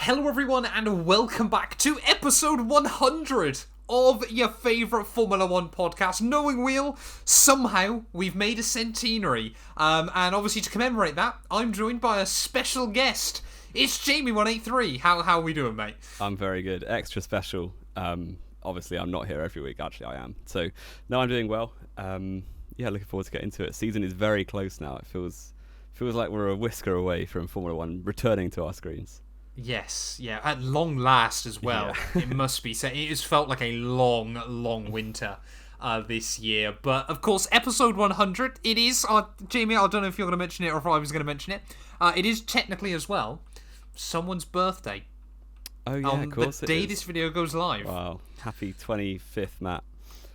Hello everyone and welcome back to episode 100 of your favourite Formula 1 podcast, Knowing Wheel. Somehow we've made a centenary, and obviously to commemorate that, I'm joined by a special guest. It's Jamie183. How are we doing, mate? I'm very good. Extra special. Obviously I'm not here every week, actually I am. So, no, I'm doing well. Looking forward to getting into it. Season is very close now. It feels like we're a whisker away from Formula 1 returning to our screens. Yes, yeah, at long last as well. Yeah. It must be said. It has felt like a long winter this year. But, of course, episode 100, it is, Jamie, I don't know if you're going to mention it or if I was going to mention it. It is technically as well someone's birthday. Oh, yeah, of course the day this video goes live. Wow. Happy 25th, Matt.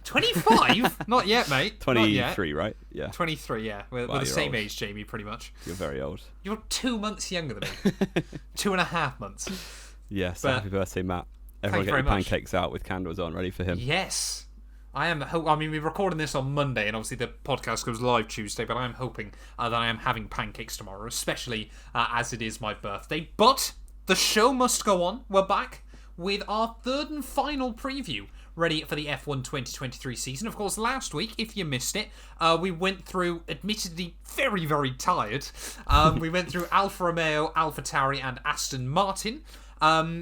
25? Not yet, mate. 23, right? Yeah. 23, yeah. We're the same age, Jamie, pretty much. You're very old. You're 2 months younger than me. 2.5 months. Yes, so happy birthday, Matt. Everyone get your pancakes out with candles on, ready for him. Yes. We're recording this on Monday, and obviously the podcast goes live Tuesday, but I'm hoping that I am having pancakes tomorrow, especially as it is my birthday. But the show must go on. We're back with our third and final preview, ready for the F1 2023 season. Of course, last week, if you missed it, we went through, admittedly, very, very tired. We went through Alfa Romeo, AlphaTauri, and Aston Martin.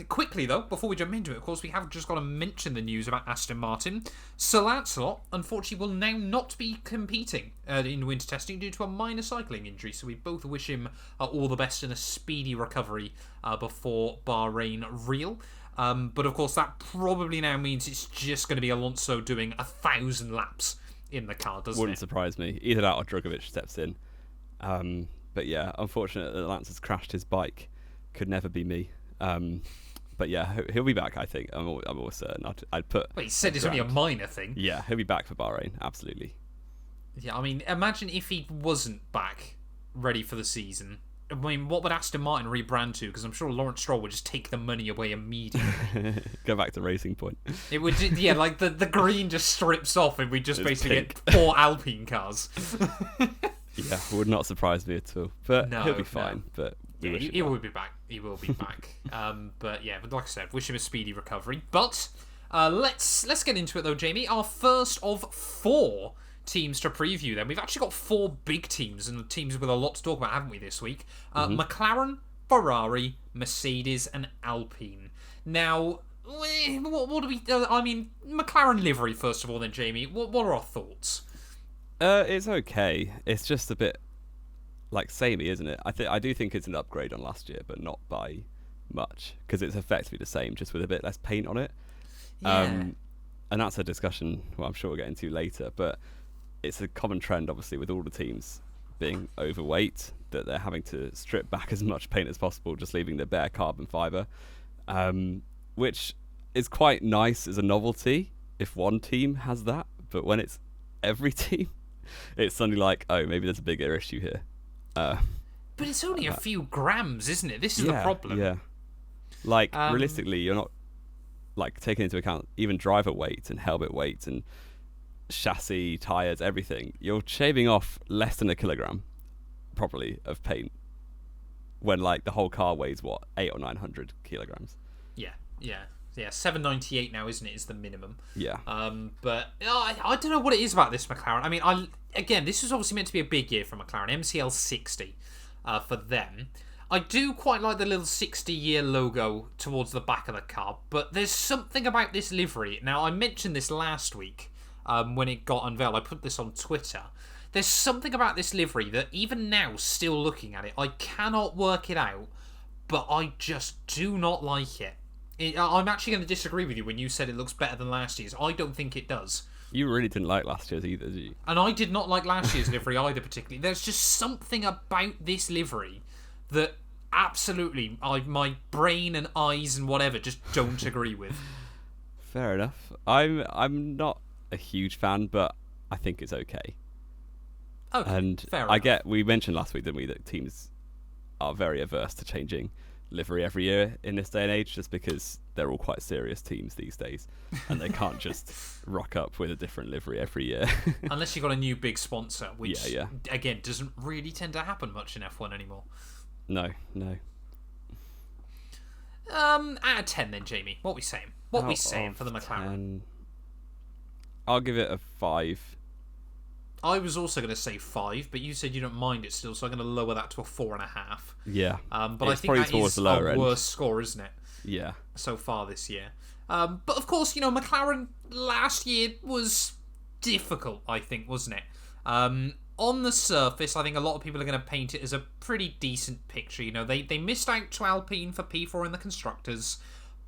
Quickly, though, before we jump into it, of course, we have just got to mention the news about Aston Martin. Sir Lancelot, unfortunately, will now not be competing in winter testing due to a minor cycling injury, so we both wish him all the best and a speedy recovery before Bahrain Real. But of course, that probably now means it's just going to be Alonso doing 1,000 laps in the car, doesn't it? Wouldn't surprise me. Either that or Drugovich steps in. But yeah, unfortunate that Lance has crashed his bike. Could never be me. But yeah, he'll be back, I think. I'm almost certain. I'd put... Well, he said it's only a minor thing. Yeah, he'll be back for Bahrain, absolutely. Yeah, I mean, imagine if he wasn't back, ready for the season. I mean, what would Aston Martin rebrand to? Because I'm sure Lawrence Stroll would just take the money away immediately. Go back to Racing Point. It would, yeah, like the green just strips off and we just basically get 4 Alpine cars. Yeah, would not surprise me at all. But he'll be fine. But yeah, he will be back. He will be back. But like I said, wish him a speedy recovery. But let's get into it though, Jamie. Our first of 4 teams to preview then. We've actually got 4 big teams and teams with a lot to talk about, haven't we, this week? McLaren, Ferrari, Mercedes and Alpine. Now, what do we... McLaren livery, first of all then, Jamie. What are our thoughts? It's okay. It's just a bit samey, isn't it? I do think it's an upgrade on last year, but not by much, because it's effectively the same, just with a bit less paint on it. Yeah. And that's a discussion I'm sure we'll get into later, but it's a common trend, obviously, with all the teams being overweight, that they're having to strip back as much paint as possible, just leaving the bare carbon fibre, which is quite nice as a novelty if one team has that, but when it's every team, it's suddenly like, oh, maybe there's a bigger issue here. But it's only a few grams, isn't it? This is the problem. Yeah. Realistically, you're not taking into account even driver weight and helmet weight and chassis, tyres, everything. You're shaving off less than a kilogram properly of paint when the whole car weighs 800 or 900 kilograms. Yeah 798 now, isn't it, is the minimum. Yeah. But I don't know what it is about this McLaren. I mean, again, this was obviously meant to be a big year for McLaren. MCL 60 for them. I do quite like the little 60-year logo towards the back of the car, but there's something about this livery. Now, I mentioned this last week when it got unveiled. I put this on Twitter. There's something about this livery that even now, still looking at it, I cannot work it out, but I just do not like it. I'm actually going to disagree with you when you said it looks better than last year's. I don't think it does. You really didn't like last year's either, did you? And I did not like last year's livery either particularly. There's just something about this livery that absolutely my brain and eyes and whatever just don't agree with. Fair enough. I'm not a huge fan, but I think it's okay. Okay, and fair enough. We mentioned last week, didn't we, that teams are very averse to changing livery every year in this day and age, just because they're all quite serious teams these days and they can't just rock up with a different livery every year. Unless you've got a new big sponsor, which again doesn't really tend to happen much in F1 anymore. No. Out of 10 then, Jamie. What we saying? What we saying for the McLaren? 10, I'll give it a 5. I was also going to say 5, but you said you don't mind it still, so I'm going to lower that to a 4.5. Yeah. But I think that is our worst score, isn't it? Yeah. So far this year. But of course, McLaren last year was difficult, I think, wasn't it? On the surface, I think a lot of people are going to paint it as a pretty decent picture. They missed out to Alpine for P4 in the Constructors.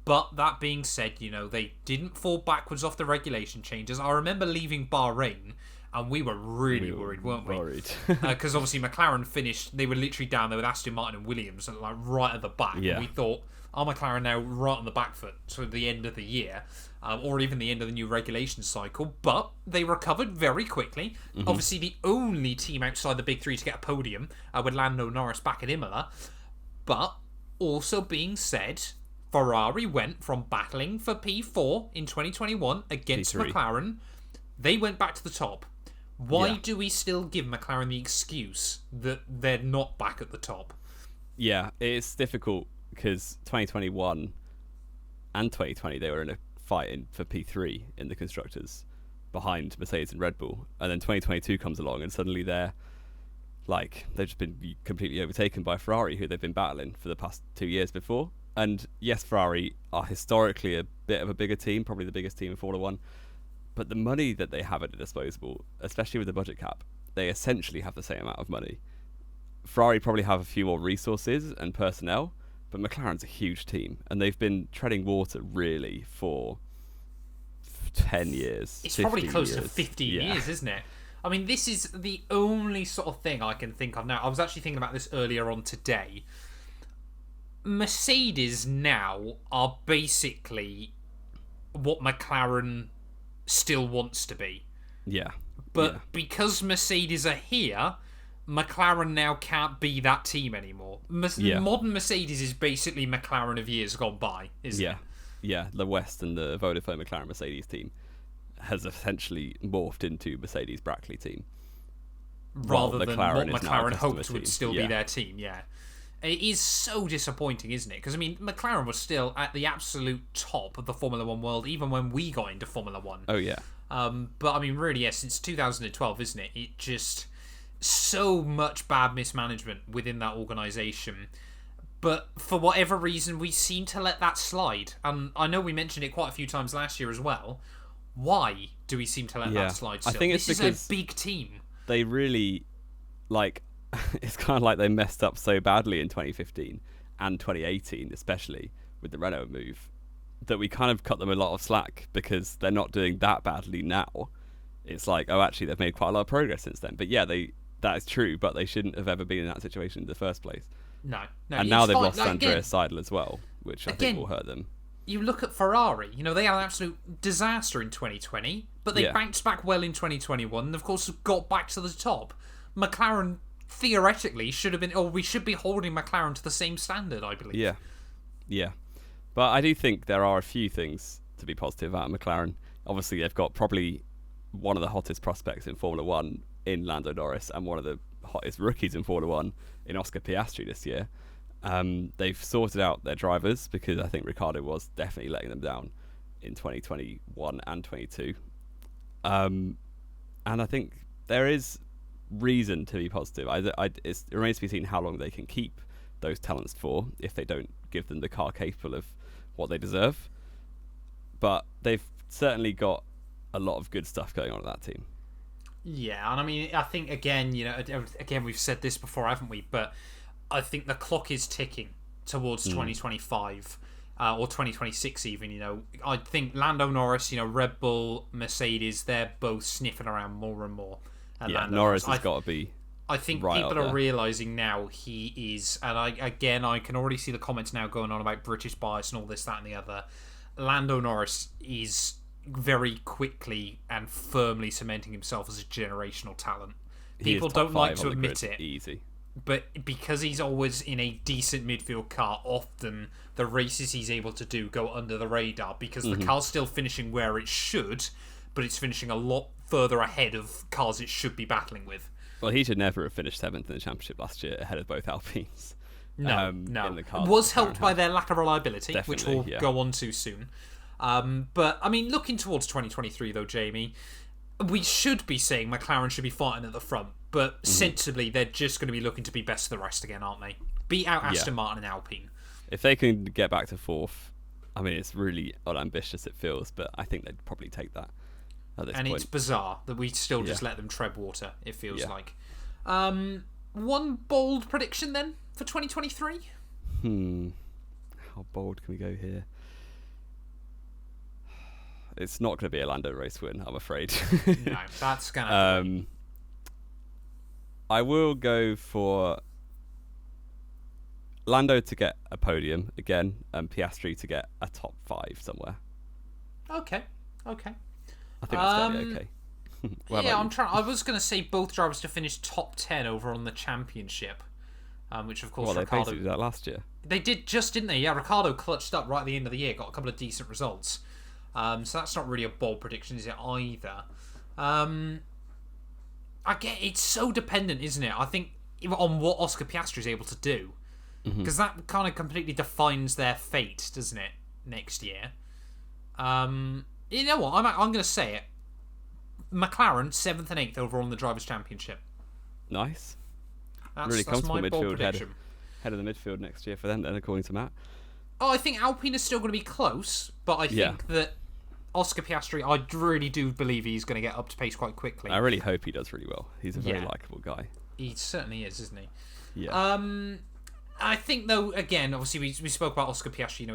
But that being said, they didn't fall backwards off the regulation changes. I remember leaving Bahrain, and we were really worried, weren't we? Because obviously McLaren finished, they were literally down there with Aston Martin and Williams, like right at the back. Yeah. And we thought, are McLaren now right on the back foot to the end of the year, or even the end of the new regulation cycle? But they recovered very quickly. Mm-hmm. Obviously, the only team outside the big three to get a podium with Lando Norris back at Imola. But also being said, Ferrari went from battling for P4 in 2021 against P3. McLaren. They went back to the top. Why do we still give McLaren the excuse that they're not back at the top? Yeah, it's difficult because 2021 and 2020 they were in a fight for P3 in the Constructors behind Mercedes and Red Bull. And then 2022 comes along and suddenly they've just been completely overtaken by Ferrari, who they've been battling for the past 2 years before. And yes, Ferrari are historically a bit of a bigger team, probably the biggest team in Formula 1. But the money that they have at their disposal, especially with the budget cap, they essentially have the same amount of money. Ferrari probably have a few more resources and personnel, but McLaren's a huge team. And they've been treading water, really, for 10 years. It's probably close to 15 years, isn't it? I mean, this is the only sort of thing I can think of now. I was actually thinking about this earlier on today. Mercedes now are basically what McLaren still wants to be. Yeah. But because Mercedes are here, McLaren now can't be that team anymore. Modern Mercedes is basically McLaren of years gone by, isn't it? Yeah, the West and the Vodafone McLaren Mercedes team has essentially morphed into Mercedes Brackley team. Rather than what McLaren hoped would still be their team, It is so disappointing, isn't it? Because, I mean, McLaren was still at the absolute top of the Formula 1 world, even when we got into Formula 1. Oh, yeah. But, I mean, really, since 2012, isn't it? It just... so much bad mismanagement within that organisation. But for whatever reason, we seem to let that slide. And I know we mentioned it quite a few times last year as well. Why do we seem to let that slide still? I think it's this is a big team. They really, it's kind of like they messed up so badly in 2015 and 2018, especially with the Renault move, that we kind of cut them a lot of slack because they're not doing that badly now. It's like, oh, actually, they've made quite a lot of progress since then. But yeah, that is true, but they shouldn't have ever been in that situation in the first place. No. And now they've lost Andreas Seidel as well, which I think will hurt them. You look at Ferrari, they had an absolute disaster in 2020, but they bounced back well in 2021, and of course got back to the top. McLaren theoretically should have been, or we should be holding McLaren to the same standard, I believe. Yeah. But I do think there are a few things to be positive about McLaren. Obviously, they've got probably one of the hottest prospects in Formula 1 in Lando Norris and one of the hottest rookies in Formula 1 in Oscar Piastri this year. They've sorted out their drivers because I think Ricciardo was definitely letting them down in 2021 and 22. And I think there is reason to be positive. It remains to be seen how long they can keep those talents for if they don't give them the car capable of what they deserve. But they've certainly got a lot of good stuff going on at that team. Yeah, and I mean, I think again, we've said this before, haven't we? But I think the clock is ticking towards 2025 or 2026 even. I think Lando Norris, Red Bull, Mercedes, they're both sniffing around more and more. And Norris has got to be. I think people are realising now he is, and I can already see the comments now going on about British bias and all this, that, and the other. Lando Norris is very quickly and firmly cementing himself as a generational talent. People don't like to admit it. Easy. But because he's always in a decent midfield car, often the races he's able to do go under the radar because the car's still finishing where it should, but it's finishing a lot further ahead of cars it should be battling with. Well, he should never have finished 7th in the championship last year ahead of both Alpines. No, in the It car. was helped by their lack of reliability, which Definitely, we'll go on to soon. But, I mean, looking towards 2023, though, Jamie, we should be saying McLaren should be fighting at the front, but sensibly, they're just going to be looking to be best of the rest again, aren't they? Beat out Aston Martin and Alpine. If they can get back to fourth, I mean, it's really unambitious, it feels, but I think they'd probably take that at this point. And it's bizarre that we still just let them tread water, it feels like. One bold prediction, then, for 2023? How bold can we go here? It's not going to be a Lando race win, I'm afraid. No, that's going to I will go for Lando to get a podium again, and Piastri to get a top 5 somewhere. Okay. I think that's fairly okay. I was going to say both drivers to finish top 10 over on the championship, which of course Well, they Ricciardo basically did that last year. They did just, didn't they? Yeah, Ricciardo clutched up right at the end of the year, got a couple of decent results. So that's not really a bold prediction, is it, either? I get it's so dependent, isn't it? I think on what Oscar Piastri is able to do, because that kind of completely defines their fate, doesn't it? Next year. You know what? I'm going to say it. McLaren 7th and 8th overall in the Drivers' Championship. Nice. That's, really comfortable my bold midfield prediction. head of the midfield next year for them, then, according to Matt. Oh, I think Alpine is still going to be close, but I think that Oscar Piastri, I really do believe he's going to get up to pace quite quickly. I really hope he does really well. He's a very likeable guy. He certainly is, isn't he? Yeah. I think, though, again, obviously we spoke about Oscar Piastri.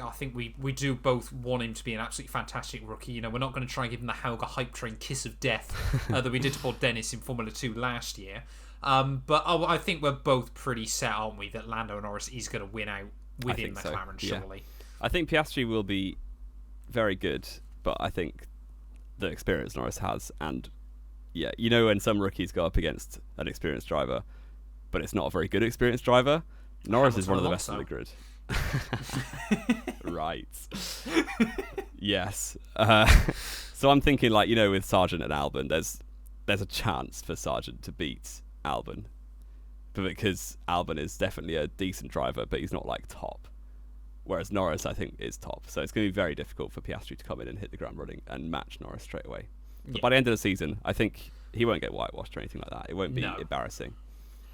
I think we do both want him to be an absolutely fantastic rookie. We're not going to try and give him the Helga hype train kiss of death that we did to Paul Dennis in Formula 2 last year. But I think we're both pretty set, aren't we, that Lando Norris is going to win out within McLaren, surely. I think Piastri will be very good, but I think the experience Norris has, and when some rookies go up against an experienced driver, but it's not a very good experienced driver, Norris is one of the best on the grid. Right. Yes. So I'm thinking, with Sargent and Albon, there's a chance for Sargent to beat Albon, but because Albon is definitely a decent driver, but he's not top. Whereas Norris, I think, is top. So it's going to be very difficult for Piastri to come in and hit the ground running and match Norris straight away. But by the end of the season, I think he won't get whitewashed or anything like that. It won't be embarrassing.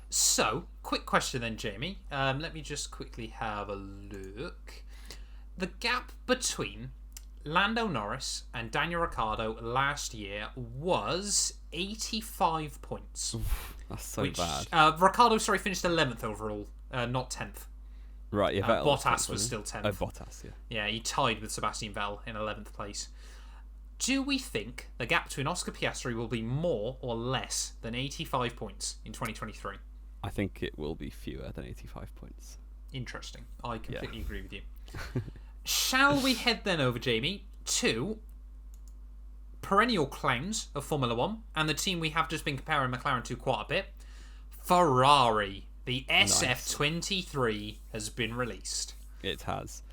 So, quick question then, Jamie. Let me just quickly have a look. The gap between Lando Norris and Daniel Ricciardo last year was 85 points. Oof, that's so bad. Ricciardo, finished 11th overall, not 10th. Right, yeah. Bottas was still 10th. Oh, Bottas, yeah. Yeah, he tied with Sebastian Vettel in 11th place. Do we think the gap between Oscar Piastri will be more or less than 85 points in 2023? I think it will be fewer than 85 points. Interesting. I completely agree with you. Shall we head then over, Jamie, to perennial clowns of Formula 1 and the team we have just been comparing McLaren to quite a bit? Ferrari. The SF23 has been released. It has.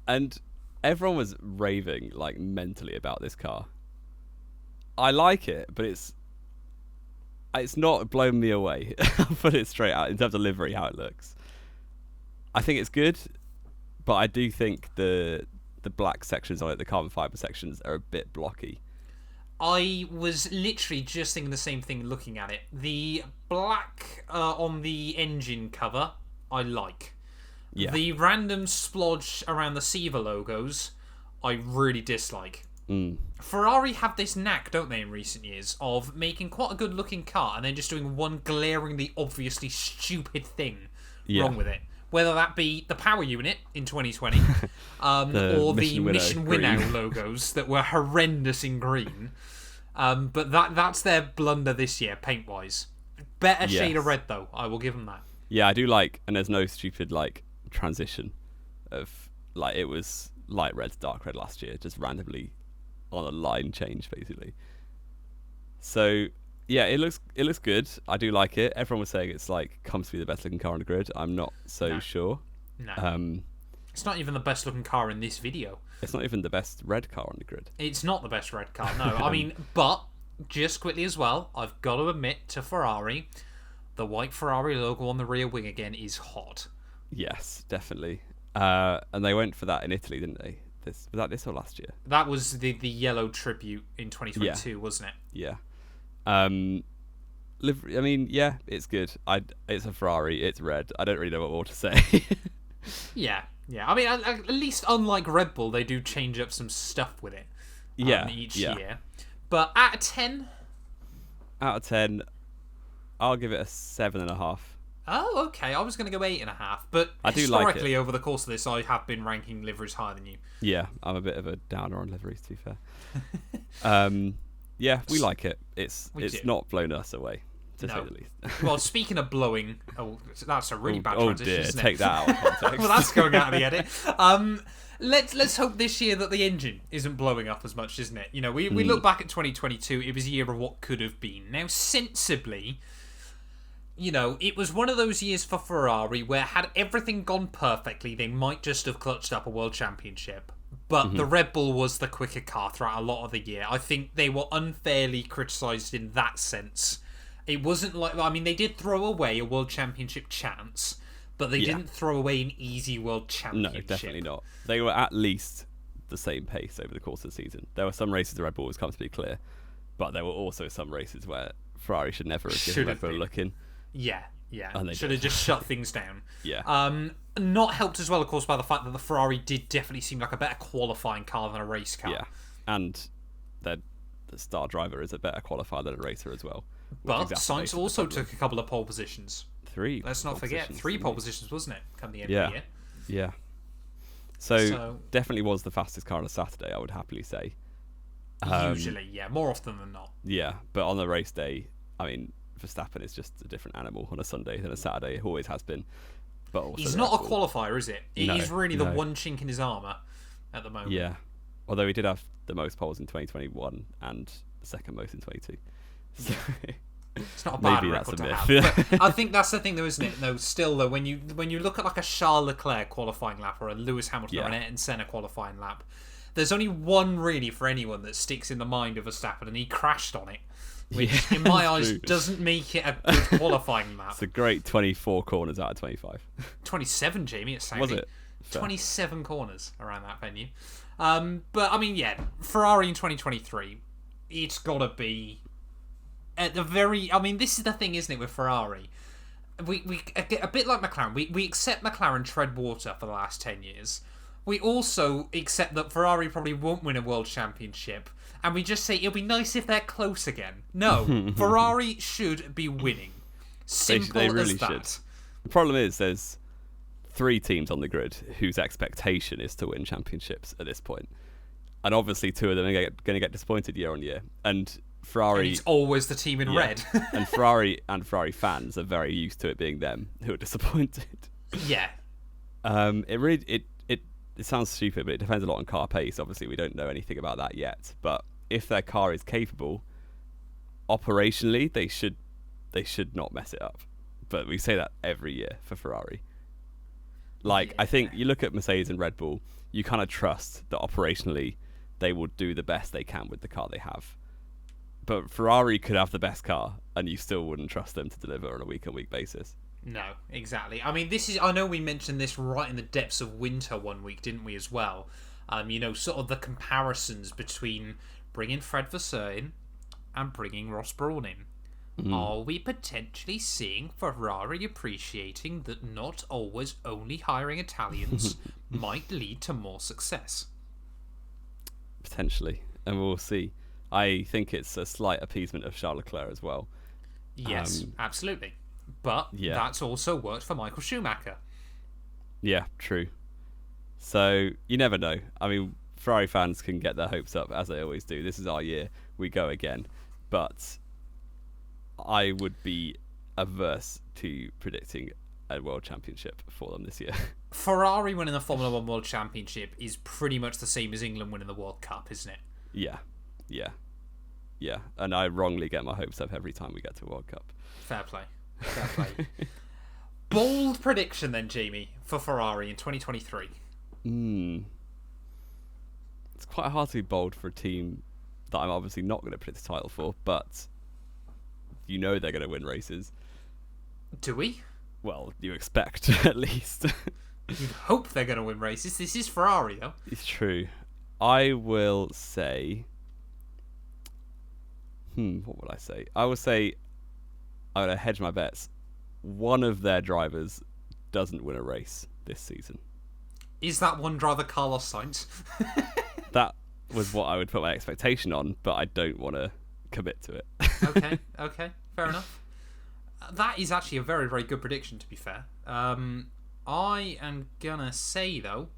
And everyone was raving, mentally about this car. I like it, but it's not blown me away. I'll put it straight out in terms of livery, how it looks. I think it's good, but I do think the black sections on it, the carbon fibre sections, are a bit blocky. I was literally just thinking the same thing looking at it. The black on the engine cover, I like. Yeah. The random splodge around the Siva logos, I really dislike. Ferrari have this knack, don't they, in recent years, of making quite a good-looking car and then just doing one glaringly, obviously stupid thing wrong with it. Whether that be the power unit in 2020 or the Mission Winnow logos that were horrendous in green. But that's their blunder this year, paint-wise. Better shade of red, though. I will give them that. Yeah, I do and there's no stupid, transition of, it was light red to dark red last year, just randomly on a line change, basically. So, yeah, it looks good. I do like it. Everyone was saying it's, comes to be the best-looking car on the grid. I'm not so sure. No. It's not even the best-looking car in this video. It's not even the best red car on the grid. It's not the best red car, no. I mean, but, just quickly as well, I've got to admit to Ferrari, the white Ferrari logo on the rear wing again is hot. Yes, definitely. And they went for that in Italy, didn't they? Was that this or last year? That was the yellow tribute in 2022, wasn't it? Yeah. I mean, yeah, it's good. It's a Ferrari. It's red. I don't really know what more to say. Yeah. I mean, at least unlike Red Bull, they do change up some stuff with it. Each year. But out of 10? Out of 10, I'll give it a 7.5. Oh, okay. I was going to go 8.5, but I do historically, like it. over the course of this, I have been ranking liveries higher than you. Yeah, I'm a bit of a downer on liveries, to be fair. Yeah, we like it. It's not blown us away, to say the least. Well, speaking of blowing, that's a really bad transition, dear, isn't it? Take that out of context. Well, that's going out of the edit. Let's hope this year that the engine isn't blowing up as much, isn't it? You know, we look back at 2022. It was a year of what could have been. Now, sensibly, you know, it was one of those years for Ferrari where had everything gone perfectly, they might just have clutched up a world championship. But the Red Bull was the quicker car throughout a lot of the year. I think they were unfairly criticised in that sense. It wasn't like... I mean, they did throw away a world championship chance, but they didn't throw away an easy world championship. No, definitely not. They were at least the same pace over the course of the season. There were some races the Red Bull was comfortably clear, but there were also some races where Ferrari should never have given Red Bull a look in. Yeah. And they should have just shut things down. Yeah. Not helped as well, of course, by the fact that the Ferrari did definitely seem like a better qualifying car than a race car. Yeah, and the star driver is a better qualifier than a racer as well. But Sainz also took a couple of pole positions. 3. Let's not forget, 3 pole positions, wasn't it? Come the end of the year. Yeah. So definitely was the fastest car on a Saturday, I would happily say. Usually, yeah, more often than not. Yeah, but on the race day, I mean, Verstappen is just a different animal on a Sunday than a Saturday. It always has been. But also he's not a qualifier, is it? He's really the one chink in his armour at the moment. Yeah. Although he did have the most poles in 2021 and the second most in 22. So it's not a bad record to have. But I think that's the thing, though, isn't it? No, still though, when you look at like a Charles Leclerc qualifying lap or a Lewis Hamilton or an Ayrton Senna qualifying lap, there's only one really for anyone that sticks in the mind of Verstappen, and he crashed on it. Which, in my eyes, doesn't make it a good qualifying lap. It's a great 24 corners out of 25. 27, Jamie, it's Was it? 27 corners around that venue. But, I mean, yeah, Ferrari in 2023, it's got to be at the very... I mean, this is the thing, isn't it, with Ferrari? We a bit like McLaren. We accept McLaren tread water for the last 10 years. We also accept that Ferrari probably won't win a world championship. And we just say, it'll be nice if they're close again. No, Ferrari should be winning. Simple they really as that. Should. The problem is there's 3 teams on the grid whose expectation is to win championships at this point. And obviously 2 of them are going to get disappointed year on year. And Ferrari... And it's always the team in red. And Ferrari fans are very used to it being them who are disappointed. Yeah. It sounds stupid, but it depends a lot on car pace. Obviously, we don't know anything about that yet. But if their car is capable, operationally, they should not mess it up. But we say that every year for Ferrari. I think you look at Mercedes and Red Bull, you kind of trust that operationally they will do the best they can with the car they have. But Ferrari could have the best car, and you still wouldn't trust them to deliver on a week-on-week basis. No, exactly. I mean, I know we mentioned this right in the depths of winter one week, didn't we, as well? Sort of the comparisons between bringing Fred Vasseur in and bringing Ross Brawn in. Are we potentially seeing Ferrari appreciating that not always only hiring Italians might lead to more success? Potentially, and we'll see. I think it's a slight appeasement of Charles Leclerc as well. Yes, absolutely. But that's also worked for Michael Schumacher. Yeah, true. So you never know. I mean, Ferrari fans can get their hopes up, as they always do. This is our year. We go again. But I would be averse to predicting a world championship for them this year. Ferrari winning the Formula 1 World Championship is pretty much the same as England winning the World Cup, isn't it? Yeah. And I wrongly get my hopes up every time we get to a World Cup. Fair play. Bold prediction then, Jamie, for Ferrari in 2023. It's quite hard to be bold for a team that I'm obviously not going to predict the title for, but you know they're going to win races. Do we? Well, you expect at least. You'd hope they're going to win races. This is Ferrari, though. It's true. I will say. What would I say? I will say. I'm going to hedge my bets. One of their drivers doesn't win a race this season. Is that one driver Carlos Sainz? That was what I would put my expectation on, but I don't want to commit to it. Okay, fair enough. That is actually a very, very good prediction, to be fair. I am gonna say, though,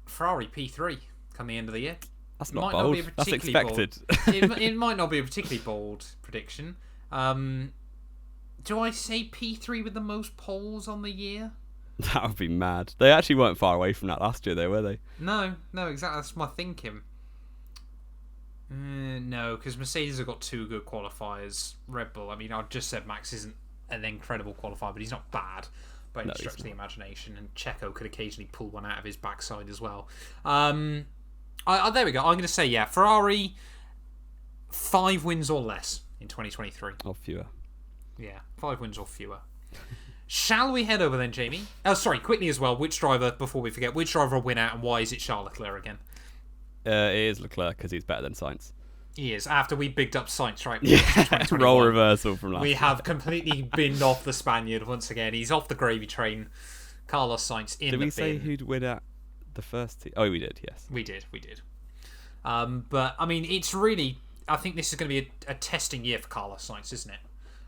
Ferrari P3 come the end of the year. That's not bold. That's expected. It might not be a particularly bold prediction. Do I say P3 with the most poles on the year? That would be mad. They actually weren't far away from that last year, though, were they? No, exactly. That's my thinking. No, because Mercedes have got two good qualifiers. Red Bull, I mean, I just said Max isn't an incredible qualifier, but he's not bad by any stretch of the imagination. And Checo could occasionally pull one out of his backside as well. There we go. I'm going to say, Ferrari, 5 wins or less in 2023. Or fewer. Yeah, 5 wins or fewer. Shall we head over then, Jamie? Oh, sorry, quickly as well. Which driver, before we forget, which driver will win out and why is it Charles Leclerc again? It is Leclerc because he's better than Sainz. He is. After we bigged up Sainz, right? Yeah, role reversal from last We year. have completely binned off the Spaniard once again. He's off the gravy train. Carlos Sainz in the bin. Did we say who'd win at the first team? Oh, we did, yes. We did. But, I mean, it's really... I think this is going to be a testing year for Carlos Sainz, isn't it?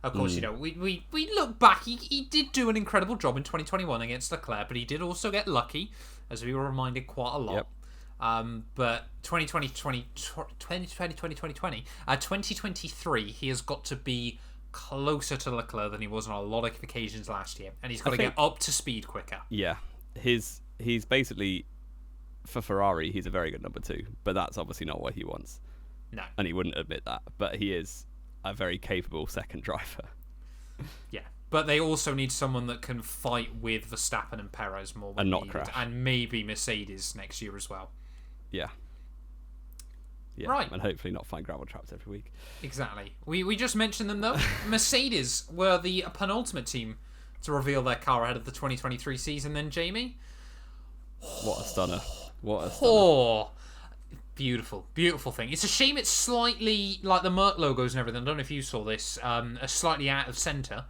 Of course, you know, we look back. He did do an incredible job in 2021 against Leclerc, but he did also get lucky, as we were reminded quite a lot. Yep. But 2023, he has got to be closer to Leclerc than he was on a lot of occasions last year, and he's got to get up to speed quicker. Yeah, he's basically, for Ferrari, he's a very good number 2, but that's obviously not what he wants. No, and he wouldn't admit that, but he is a very capable second driver. Yeah, but they also need someone that can fight with Verstappen and Perez more when and not needed, crash, and maybe Mercedes next year as well. Yeah, right, and hopefully not find gravel traps every week. Exactly. We just mentioned them though. Mercedes were the penultimate team to reveal their car ahead of the 2023 season. Then Jamie, what a stunner! Oh, beautiful thing. It's a shame it's slightly like the Merc logos and everything. I don't know if you saw this. Are slightly out of center.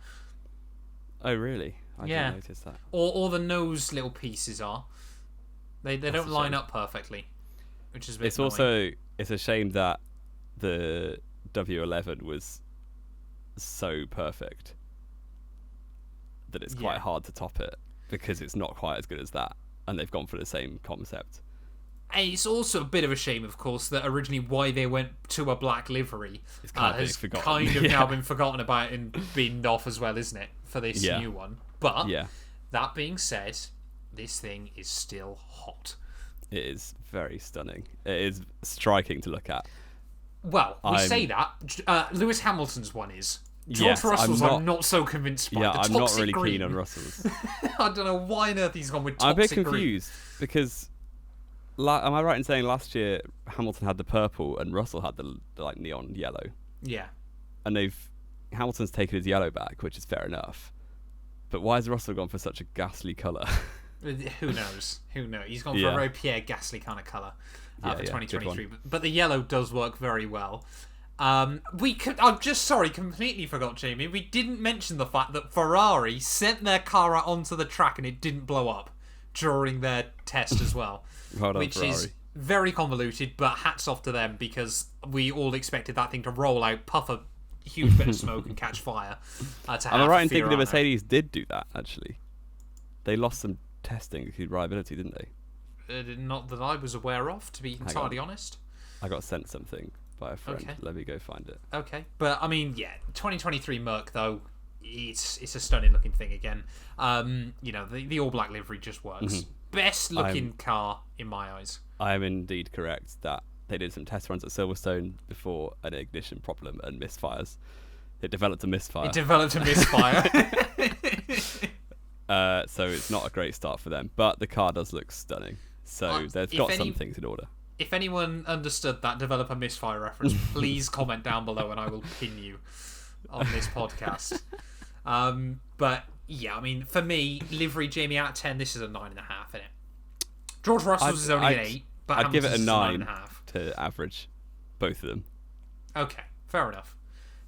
Oh really? I didn't notice that. Or the nose little pieces are. They don't line up perfectly, which is a bit It's annoying. also a shame that the W11 was so perfect that it's quite hard to top it because it's not quite as good as that, and they've gone for the same concept. And it's also a bit of a shame, of course, that originally why they went to a black livery has kind of now been forgotten about and binned off as well, isn't it, for this new one? But that being said, this thing is still hot. It is very stunning. It is striking to look at. Well, say that. Lewis Hamilton's one is. George Russell's I'm not so convinced by. I'm not really keen on Russell's. I don't know why on earth he's gone with toxic I'm a bit green. confused because... am I right in saying last year Hamilton had the purple and Russell had the like neon yellow? Yeah. And Hamilton's taken his yellow back, which is fair enough. But why has Russell gone for such a ghastly colour? Who knows? He's gone for a very Pierre Gasly kind of colour for 2023. But the yellow does work very well. I'm completely forgot, Jamie. We didn't mention the fact that Ferrari sent their car out onto the track and it didn't blow up during their test as well. Well done, which Ferrari. Is very convoluted, but hats off to them because we all expected that thing to roll out, puff a huge bit of smoke and catch fire. Am I right in thinking the Mercedes did do that, actually? They lost some testing reliability, didn't they? Not that I was aware of, to be entirely honest. I got sent something by a friend. Okay. Let me go find it. Okay. But, I mean, 2023 Merc, though, it's a stunning looking thing again. The all-black livery just works. Mm-hmm. Best looking car in my eyes. I am indeed correct that they did some test runs at Silverstone before an ignition problem and misfires. It developed a misfire. So it's not a great start for them, but the car does look stunning. So they've got some things in order. If anyone understood that developer misfire reference, please comment down below and I will pin you on this podcast. But Yeah, I mean, for me, livery Jamie out of 10, this is a 9.5, isn't it? George Russell's is only an 8, but I'd give it a Hamilton's 9 is 9.5. to average both of them. Okay, fair enough.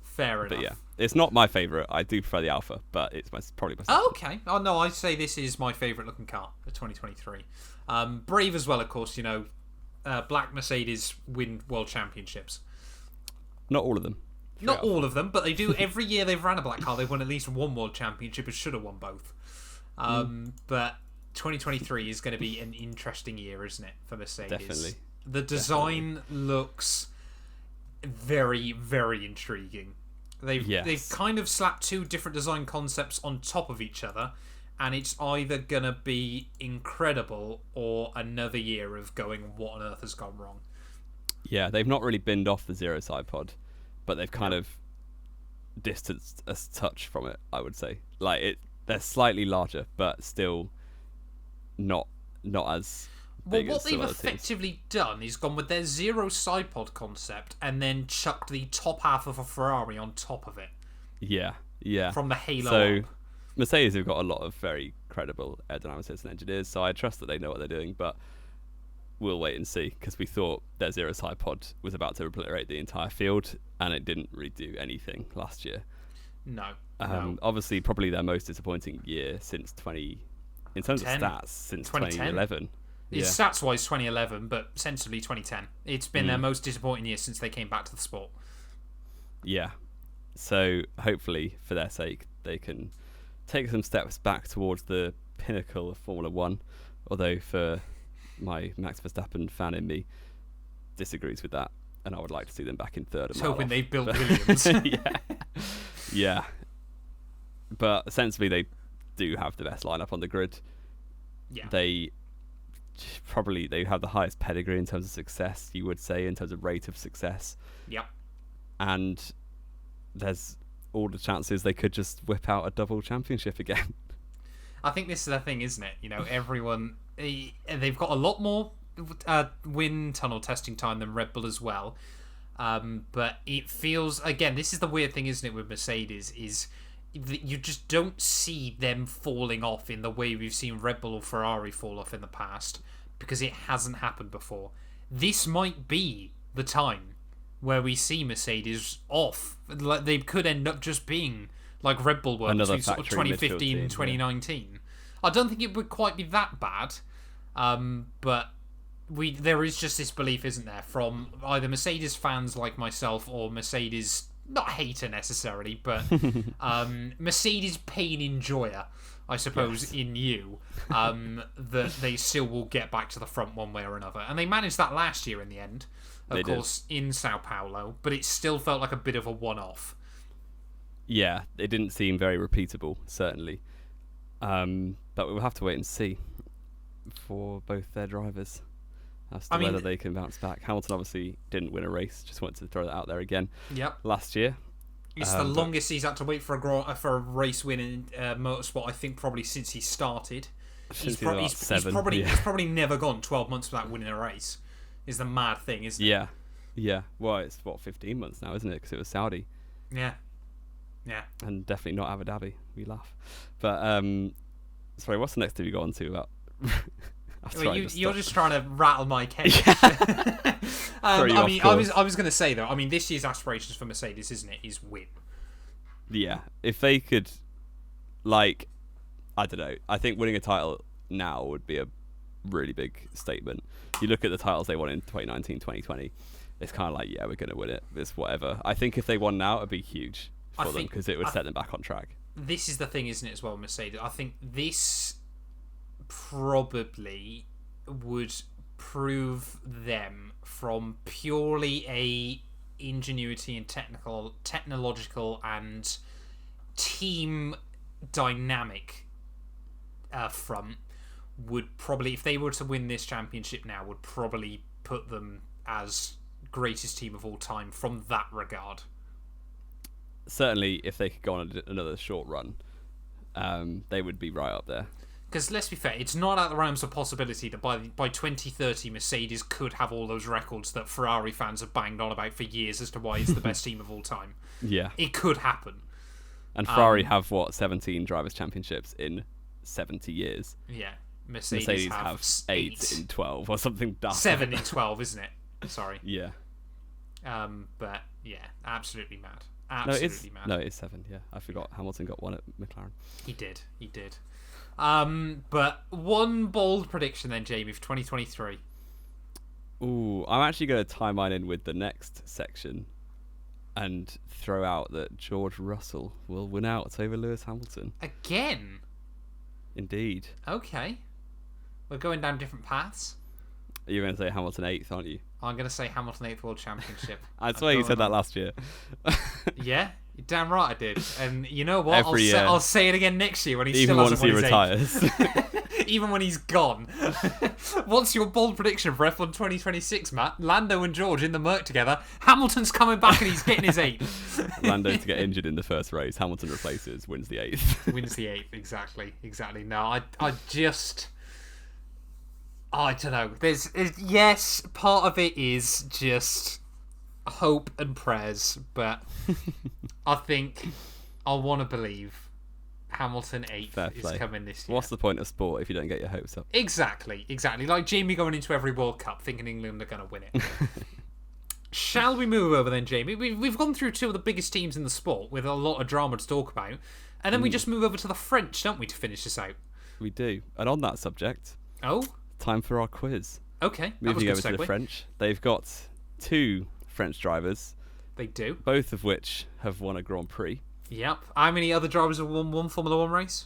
Fair enough. But yeah, it's not my favourite. I do prefer the Alpha, but it's probably my second. Oh, okay. Oh, no, I'd say this is my favourite looking car for 2023. Brave as well, of course, black Mercedes win world championships. Not all of them. Not all of them, but they do. Every year they've ran a black car, they've won at least one world championship and should have won both. But 2023 is going to be an interesting year, isn't it, for Mercedes? Definitely. The design looks very, very intriguing. They've kind of slapped two different design concepts on top of each other, and it's either going to be incredible or another year of going, what on earth has gone wrong? Yeah, they've not really binned off the zero side pod, but they've kind of distanced a touch from it, I would say. They're slightly larger, but still not as big what as they've some other effectively done is gone with their zero side pod concept and then chucked the top half of a Ferrari on top of it. Yeah. From the halo So up. Mercedes have got a lot of very credible aerodynamicists and engineers, so I trust that they know what they're doing, but we'll wait and see, because we thought their zero side pod was about to obliterate the entire field, and it didn't really do anything last year. No. Obviously, probably their most disappointing year since in terms of stats, since 2011. It's stats-wise 2011, but sensibly 2010. It's been their most disappointing year since they came back to the sport. Yeah. So hopefully, for their sake, they can take some steps back towards the pinnacle of Formula 1, although for my Max Verstappen fan in me disagrees with that, and I would like to see them back in third. Hoping they built Williams. Yeah. But sensibly, they do have the best lineup on the grid. Yeah. They have the highest pedigree in terms of success, you would say, in terms of rate of success. Yep. And there's all the chances they could just whip out a double championship again. I think this is the thing, isn't it? Everyone, they've got a lot more wind tunnel testing time than Red Bull as well. But it feels, again, this is the weird thing, isn't it, with Mercedes, is that you just don't see them falling off in the way we've seen Red Bull or Ferrari fall off in the past, because it hasn't happened before. This might be the time where we see Mercedes off. Like, they could end up just being like Red Bull were between sort of 2015 and 2019. Yeah. I don't think it would quite be that bad, but there is just this belief, isn't there, from either Mercedes fans like myself or Mercedes, not hater necessarily, but Mercedes pain enjoyer, I suppose, in you, that they still will get back to the front one way or another. And they managed that last year in the end, of course, in Sao Paulo, but it still felt like a bit of a one-off. Yeah, it didn't seem very repeatable, certainly. But we'll have to wait and see for both their drivers as to whether they can bounce back. Hamilton obviously didn't win a race, just wanted to throw that out there again. Yep. Last year. It's the longest he's had to wait for a race win in motorsport, I think, probably since he started. He's probably never gone 12 months without winning a race. Is the mad thing, isn't it? Yeah. Well, it's 15 months now, isn't it? Because it was Saudi. Yeah. And definitely not Abu Dhabi. We laugh. But sorry, what's the next thing we got on to about? You're just trying to rattle my cage. I was going to say though. I mean, this year's aspirations for Mercedes, isn't it? Is win. Yeah, if they could, I don't know. I think winning a title now would be a really big statement. You look at the titles they won in 2019, 2020. It's kind of like, yeah, we're going to win it. It's whatever. I think if they won now, it'd be huge for them because it would set them back on track. This is the thing, isn't it, as well, Mercedes? I think this probably would prove them from purely a ingenuity and technological and team dynamic front, would probably, if they were to win this championship now, would probably put them as greatest team of all time from that regard. Certainly, if they could go on another short run, they would be right up there. Because let's be fair, it's not out of the realms of possibility that by 2030 Mercedes could have all those records that Ferrari fans have banged on about for years as to why it's the best team of all time. Yeah. It could happen. And Ferrari have, 17 Drivers' Championships in 70 years? Yeah. Mercedes have 8 in 12 or something daft. 7 in 12, isn't it? Sorry. Yeah. But, yeah, absolutely mad. No, it's 7, yeah. I forgot Hamilton got 1 at McLaren. He did. But one bold prediction then, Jamie, for 2023. Ooh, I'm actually going to tie mine in with the next section and throw out that George Russell will win out over Lewis Hamilton. Again? Indeed. Okay. We're going down different paths. You're going to say Hamilton 8th, aren't you? I'm going to say Hamilton 8th World Championship. I swear you said that last year. Yeah, you're damn right I did. And you know what? I'll say it again next year when he still hasn't won his retires. Even when he's gone. What's your bold prediction for F1 2026, Matt? Lando and George in the Merc together. Hamilton's coming back and he's getting his 8th. Lando to get injured in the first race. Hamilton replaces, wins the 8th. Wins the 8th, exactly. No, I don't know. Yes, part of it is just hope and prayers, but I think I want to believe Hamilton 8th is coming this year. What's the point of sport if you don't get your hopes up? Exactly. Like Jamie going into every World Cup thinking England are going to win it. Shall we move over then, Jamie? We've gone through 2 of the biggest teams in the sport with a lot of drama to talk about, and then we just move over to the French, don't we, to finish this out? We do. And on that subject... Oh? Time for our quiz. Okay, moving over to the French. They've got 2 French drivers. They do. Both of which have won a Grand Prix. Yep. How many other drivers have won one Formula 1 race?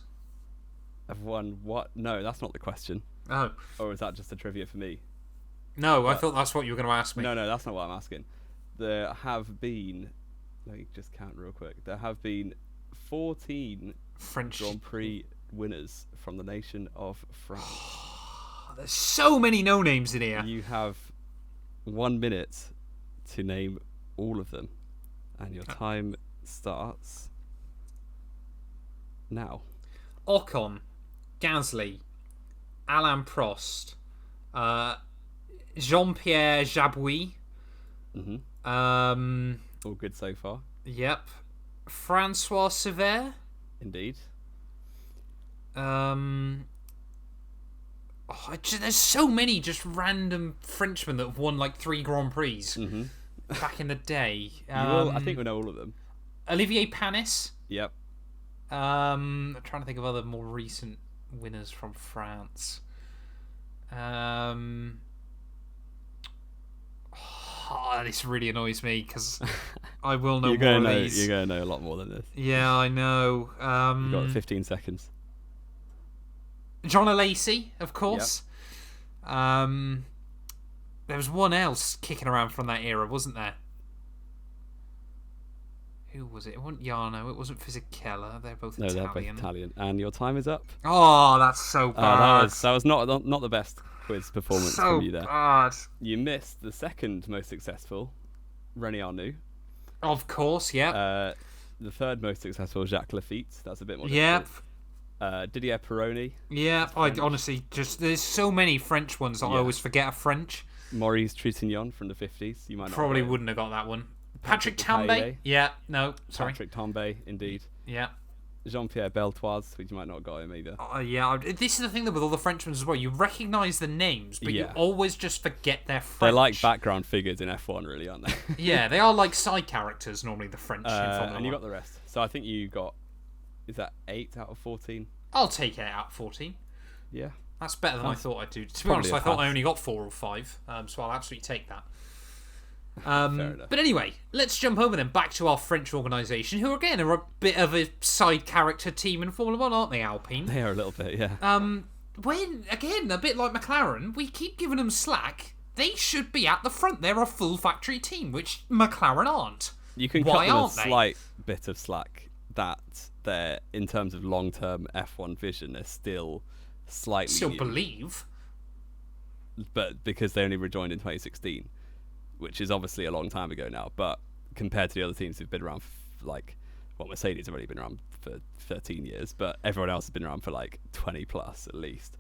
Have won what? No, that's not the question. Oh. Or is that just a trivia for me? No, I thought that's what you were going to ask me. No, that's not what I'm asking. There have been... Let me just count real quick. There have been 14 French Grand Prix winners from the nation of France. There's so many no-names in here. You have 1 minute to name all of them. And your time starts now. Ocon, Gasly, Alain Prost, Jean-Pierre Jabouille. All good so far. Yep. Francois Sever. Indeed. There's so many just random Frenchmen that have won like 3 Grand Prix back in the day. I think we know all of them. Olivier Panis. Yep. I'm trying to think of other more recent winners from France. This really annoys me because I will know more of these. You're going to know a lot more than this. Yeah, I know. You've got 15 seconds. John Alesi, of course. Yep. There was one else kicking around from that era, wasn't there? Who was it? It wasn't Jarno. It wasn't Fisichella. They're both Italian. They're both Italian. And your time is up. Oh, that's so bad. That was not the best quiz performance from you there. Bad. You missed the second most successful, René Arnoux. Of course, yeah. The third most successful, Jacques Lafitte. That's a bit more Yep. difficult. Didier Pironi. Yeah, I honestly there's so many French ones that I always forget are French. Maurice Trintignant from the 50s. You might probably wouldn't have got that one. Patrick Tambay. Yeah, no, sorry. Patrick Tambay, indeed. Yeah. Jean-Pierre Beltoise, which you might not have got him either. Yeah, this is the thing with all the Frenchmen as well. You recognise the names, but you always just forget their French. They're like background figures in F1, really, aren't they? Yeah, they are like side characters normally. The French in Formula 1. And you got the rest. So I think you got. Is that 8 out of 14? I'll take 8 out of 14. Yeah. That's better than I thought I'd do. To be honest, I thought I only got 4 or 5, so I'll absolutely take that. But anyway, let's jump over then back to our French organisation, who again are a bit of a side character team in Formula 1, aren't they, Alpine? They are a little bit, yeah. When, again, a bit like McLaren, we keep giving them slack. They should be at the front. They're a full factory team, which McLaren aren't. You can cut them a slight bit of slack that they're, in terms of long-term F1 vision, they're still slightly Still new. believe. But because they only rejoined in 2016, which is obviously a long time ago now, but compared to the other teams who've been around Mercedes have only been around for 13 years, but everyone else has been around for like 20 plus at least.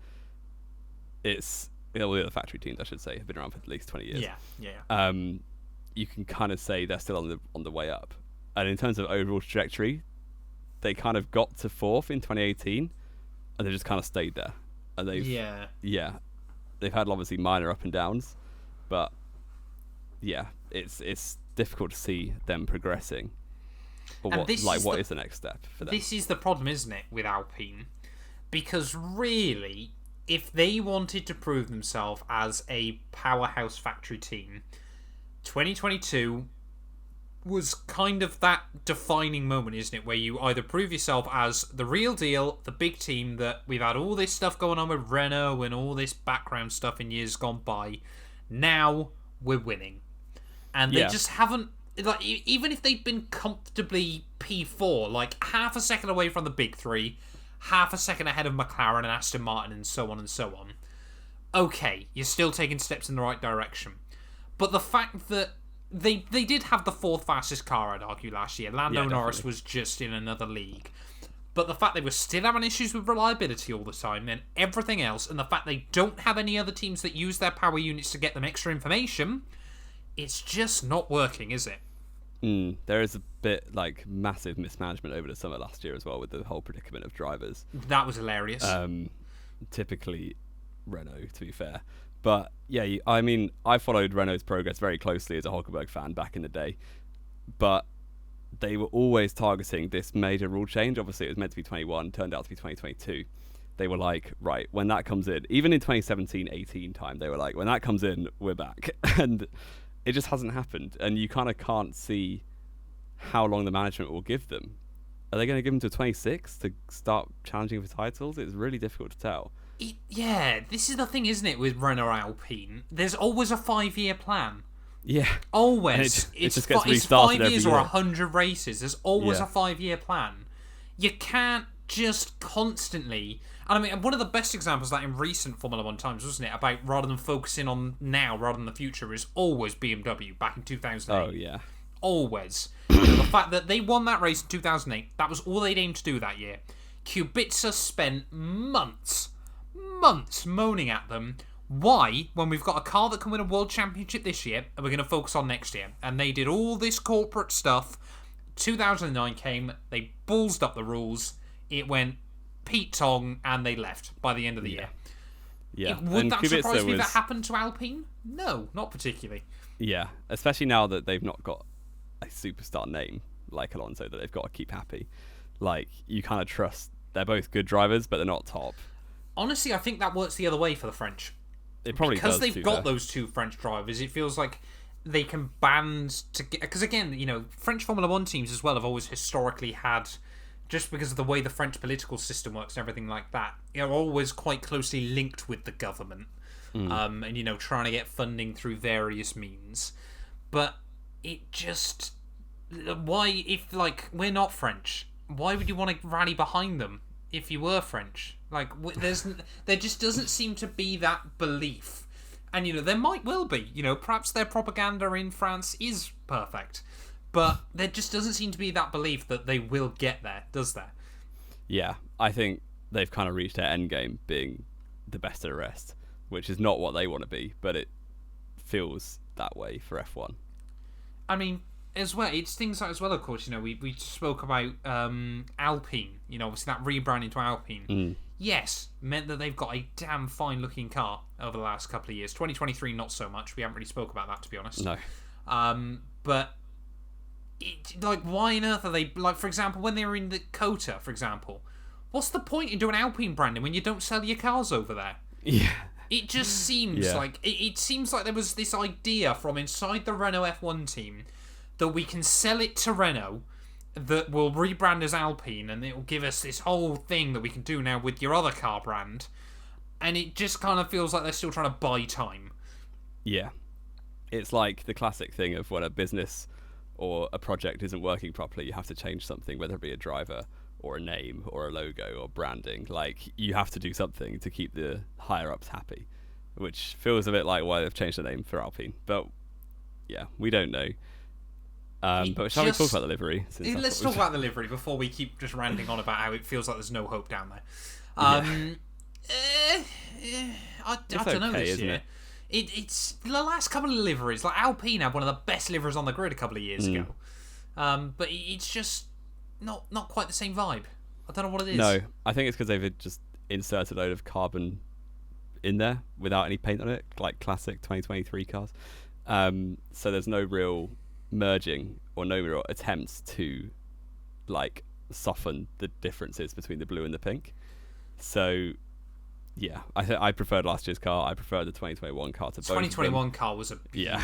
It's all the other factory teams, I should say, have been around for at least 20 years. Yeah. You can kind of say they're still on the way up. And in terms of overall trajectory, they kind of got to 4th in 2018, and they just kind of stayed there. And they've they've had obviously minor up and downs, but it's difficult to see them progressing. Or what is the next step for them? This is the problem, isn't it, with Alpine? Because really, if they wanted to prove themselves as a powerhouse factory team, 2022 was kind of that defining moment, isn't it, where you either prove yourself as the real deal, the big team, that we've had all this stuff going on with Renault and all this background stuff in years gone by. Now we're winning. And they just haven't, like, even if they've been comfortably P4, like half a second away from the big three, half a second ahead of McLaren and Aston Martin and so on and so on, okay, you're still taking steps in the right direction. But the fact that they did have the 4th fastest car, I'd argue, last year. Lando Norris was just in another league. But the fact they were still having issues with reliability all the time and everything else, and the fact they don't have any other teams that use their power units to get them extra information, it's just not working, is it? There is a bit like massive mismanagement over the summer last year as well, with the whole predicament of drivers. That was hilarious. Typically Renault, to be fair. But yeah, I mean, I followed Renault's progress very closely as a Hulkenberg fan back in the day. But they were always targeting this major rule change. Obviously, it was meant to be 21, turned out to be 2022. They were like, right, when that comes in, even in 2017-18 time, they were like, when that comes in, we're back. And it just hasn't happened. And you kind of can't see how long the management will give them. Are they going to give them to 26 to start challenging for titles? It's really difficult to tell. This is the thing, isn't it, with Renault Alpine? There's always a 5-year plan. Yeah. Always. It just gets it's restarted 5 years every or year. 100 races. There's always a 5-year plan. You can't just constantly... And I mean, one of the best examples of that in recent Formula 1 times, wasn't it? About rather than focusing on now rather than the future, is always BMW back in 2008. Oh, yeah. Always. The fact that they won that race in 2008, that was all they'd aimed to do that year. Kubica spent months moaning at them. Why, when we've got a car that can win a world championship this year, and we're going to focus on next year? And they did all this corporate stuff. 2009 came, they ballsed up the rules, it went Pete Tong, and they left by the end of the year. Yeah. Would that surprise me if that happened to Alpine? No, not particularly. Yeah, especially now that they've not got a superstar name like Alonso that they've got to keep happy. Like, you kind of trust they're both good drivers, but they're not top. Honestly, I think that works the other way for the French. It probably because does, they've got those two French drivers. It feels like they can band together. Because again, you know, French Formula 1 teams as well have always historically had, just because of the way the French political system works and everything like that, are always quite closely linked with the government. And, you know, trying to get funding through various means. But it just... Why, if, like, we're not French, why would you want to rally behind them if you were French? Like, there just doesn't seem to be that belief. And, you know, there might well be. You know, perhaps their propaganda in France is perfect. But there just doesn't seem to be that belief that they will get there, does there? Yeah, I think they've kind of reached their end game being the best of the rest, which is not what they want to be, but it feels that way for F1. I mean, as well, it's things like, as well, of course, you know, we spoke about Alpine, you know, obviously that rebranding to Alpine. Yes, meant that they've got a damn fine looking car over the last couple of years. 2023, not so much. We haven't really spoke about that, to be honest. No. But, like, why on earth are they, like, for example, when they were in the Cota, for example, what's the point in doing Alpine branding when you don't sell your cars over there? Yeah. It just seems like, it seems like there was this idea from inside the Renault F1 team that we can sell it to Renault, that will rebrand as Alpine, and it will give us this whole thing that we can do now with your other car brand. And it just kind of feels like they're still trying to buy time. Yeah. It's like the classic thing of when a business or a project isn't working properly, you have to change something, whether it be a driver or a name or a logo or branding. Like, you have to do something to keep the higher-ups happy, which feels a bit like why they've changed the name for Alpine. But, yeah, we don't know. But shall we talk about the livery? Let's talk about the livery before we keep just ranting on about how it feels like there's no hope down there. I don't know this year. It's the last couple of liveries. Like, Alpine had one of the best liveries on the grid a couple of years ago. But it's just... not quite the same vibe. I don't know what it is. No, I think it's because they've just inserted a load of carbon in there without any paint on it, like classic 2023 cars. So there's no real merging or no real attempts to like soften the differences between the blue and the pink. So yeah, I preferred last year's car. I preferred the 2021 car to both. 2021 car was a beauty. Yeah.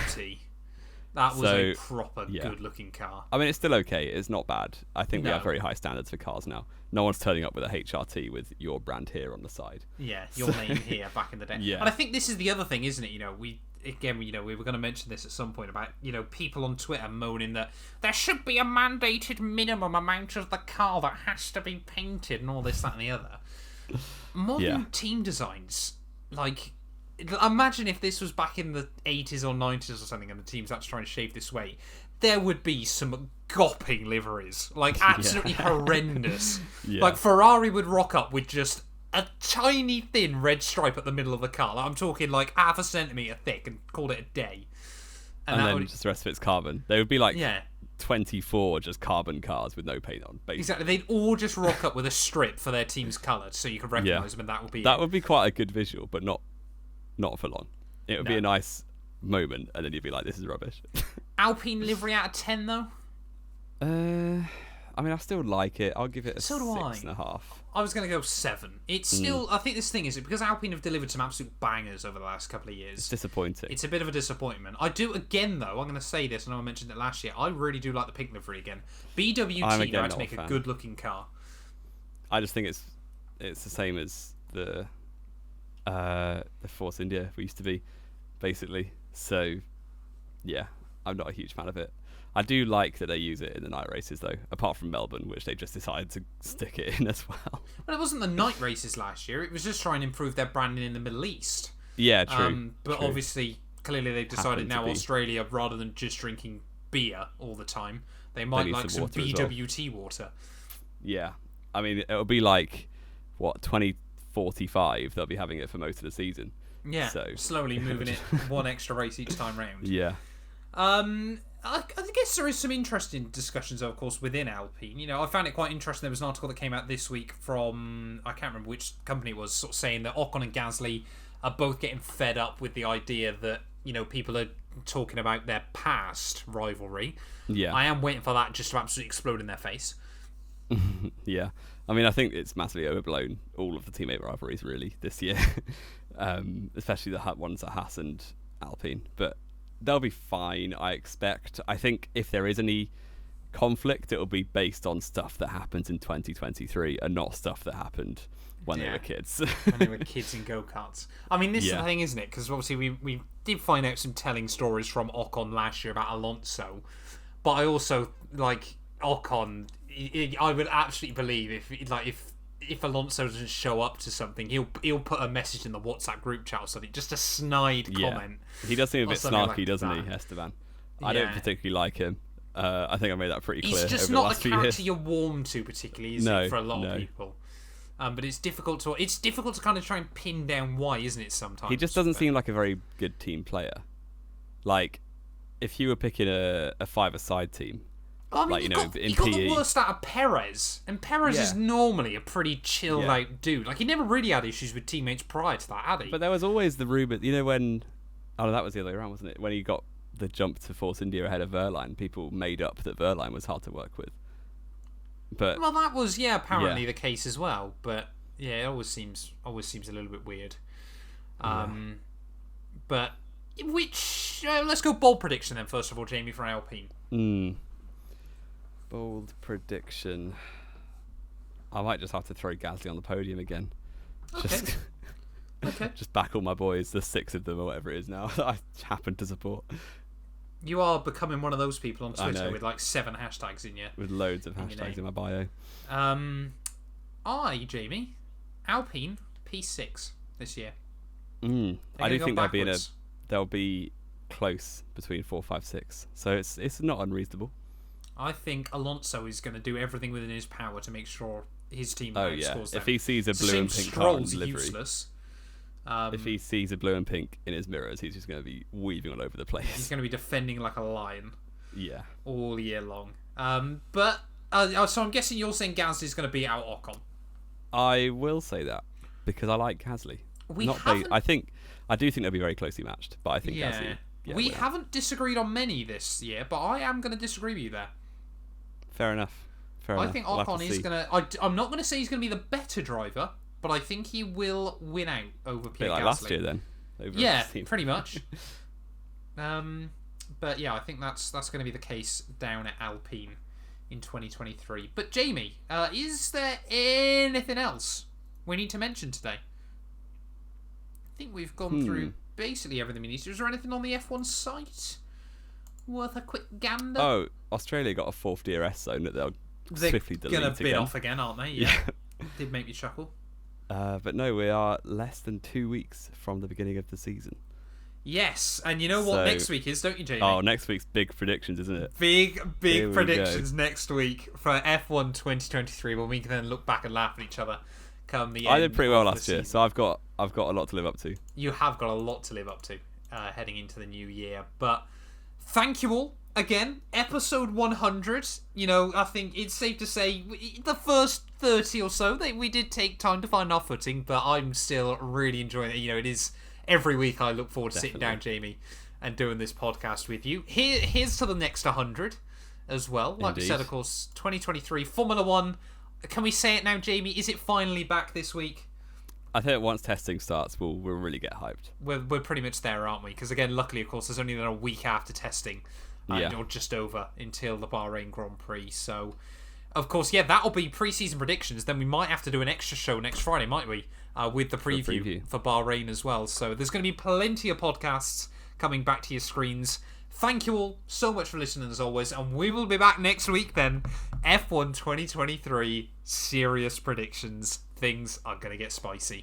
That was a proper good-looking car. I mean, it's still okay. It's not bad. I think we have very high standards for cars now. No one's turning up with a HRT with your brand here on the side. Yeah, your name here back in the day. Yeah. And I think this is the other thing, isn't it? We were going to mention this at some point about, people on Twitter moaning that there should be a mandated minimum amount of the car that has to be painted and all this, that, and the other. Modern team designs, like... Imagine if this was back in the 80s or 90s or something and the team's actually trying to shave this way. There would be some gopping liveries. Like, absolutely horrendous. Yeah. Like, Ferrari would rock up with just a tiny thin red stripe at the middle of the car. Like, I'm talking like half a centimetre thick and called it a day. And then just the rest of it's carbon. They would be like 24 just carbon cars with no paint on, basically. Exactly. They'd all just rock up with a strip for their team's colour so you could recognise them, and that would be That would be quite a good visual, but not for long. It would be a nice moment, and then you'd be like, this is rubbish. Alpine livery out of 10, though? I mean, I still like it. I'll give it a 6.5. I was going to go 7. It's still... I think this thing is, because Alpine have delivered some absolute bangers over the last couple of years. It's disappointing. It's a bit of a disappointment. I do, again, though, I'm going to say this, I know I mentioned it last year, I really do like the pink livery again. BWT know how to make a good-looking car. I just think it's the same as the Force India we used to be, basically. So yeah, I'm not a huge fan of it. I do like that they use it in the night races though, apart from Melbourne, which they just decided to stick it in as well. Well, it wasn't the night races last year, it was just trying to improve their branding in the Middle East. Yeah, true. But true. Obviously clearly they've decided now Australia, rather than just drinking beer all the time, they might like some BWT water. Yeah, I mean, it'll be like 2045 they'll be having it for most of the season. Yeah, so slowly moving it one extra race each time round. Yeah. I guess there is some interesting discussions, of course, within Alpine. I found it quite interesting. There was an article that came out this week from, I can't remember which company it was, sort of saying that Ocon and Gasly are both getting fed up with the idea that, people are talking about their past rivalry. Yeah. I am waiting for that just to absolutely explode in their face. Yeah. I mean, I think it's massively overblown, all of the teammate rivalries, really, this year. Especially the ones at Haas and Alpine. But they'll be fine, I expect. I think if there is any conflict, it'll be based on stuff that happens in 2023 and not stuff that happened when they were kids. When they were kids in go-karts. I mean, this is the thing, isn't it? Because obviously we did find out some telling stories from Ocon last year about Alonso. But I also, like, Ocon... I would absolutely believe if Alonso doesn't show up to something, he'll put a message in the WhatsApp group chat or something, just a snide comment. He does seem a bit snarky, doesn't he, Esteban? I don't particularly like him. I think I made that pretty clear. He's just over not the last the character few you're warm to particularly, is it, for a lot of people? But it's difficult to kind of try and pin down why, isn't it? Sometimes he just doesn't seem like a very good team player. Like, if you were picking a five-a-side team. I mean, you got the worst out of Perez, and Perez is normally a pretty chilled out dude. Like, he never really had issues with teammates prior to that, had he? But there was always the rumour, when... Oh, that was the other way around, wasn't it? When he got the jump to Force India ahead of Verline, people made up that Verline was hard to work with. But well, that was apparently the case as well. But yeah, it always seems a little bit weird. But let's go bold prediction then. First of all, Jamie, for Alpine. Bold prediction. I might just have to throw Gasly on the podium again. Okay. Just back all my boys, the 6 of them or whatever it is now that I happen to support. You are becoming one of those people on Twitter with like 7 hashtags in with loads of hashtags in my bio. Jamie, Alpine P6 this year. I do think they'll be close between 4, 5, 6. So it's not unreasonable. I think Alonso is going to do everything within his power to make sure his team scores them. If he sees a blue and pink car in livery, useless. If he sees a blue and pink in his mirrors, he's just going to be weaving all over the place. He's going to be defending like a lion. Yeah. All year long. But So I'm guessing you're saying Gasly's going to beat out Ocon. I will say that because I like Gasly. I do think they'll be very closely matched, but I think Gasly. Yeah, we haven't disagreed on many this year, but I am going to disagree with you there. Fair enough. I think Ocon is going to... I'm not going to say he's going to be the better driver, but I think he will win out over Pierre Gasly. Like last year then. Yeah, pretty much. But yeah, I think that's going to be the case down at Alpine in 2023. But Jamie, is there anything else we need to mention today? I think we've gone through basically everything we need to. Is there anything on the F1 site worth a quick gander? Oh, Australia got a fourth DRS zone that they're swiftly delete going to bin again. off again, aren't they? Yeah. Did make me chuckle. But no, we are less than 2 weeks from the beginning of the season. Yes, and you know what next week is, don't you, Jamie? Oh, next week's big predictions, isn't it? Big predictions next week for F1 2023, when we can then look back and laugh at each other come the end. I did pretty well last year, so I've got a lot to live up to. You have got a lot to live up to heading into the new year. But thank you all. Again, episode 100, I think it's safe to say the first 30 or so, we did take time to find our footing, but I'm still really enjoying it. It is every week I look forward to sitting down, Jamie, and doing this podcast with you. Here's to the next 100 as well. Like we said, of course, 2023 Formula 1. Can we say it now, Jamie? Is it finally back this week? I think once testing starts, we'll really get hyped. We're pretty much there, aren't we? Because again, luckily, of course, there's only then a week after testing. Or just over until the Bahrain Grand Prix. So, of course, that'll be pre-season predictions. Then we might have to do an extra show next Friday, might we? With the preview for Bahrain as well. So there's going to be plenty of podcasts coming back to your screens. Thank you all so much for listening as always. And we will be back next week then. F1 2023 serious predictions. Things are going to get spicy.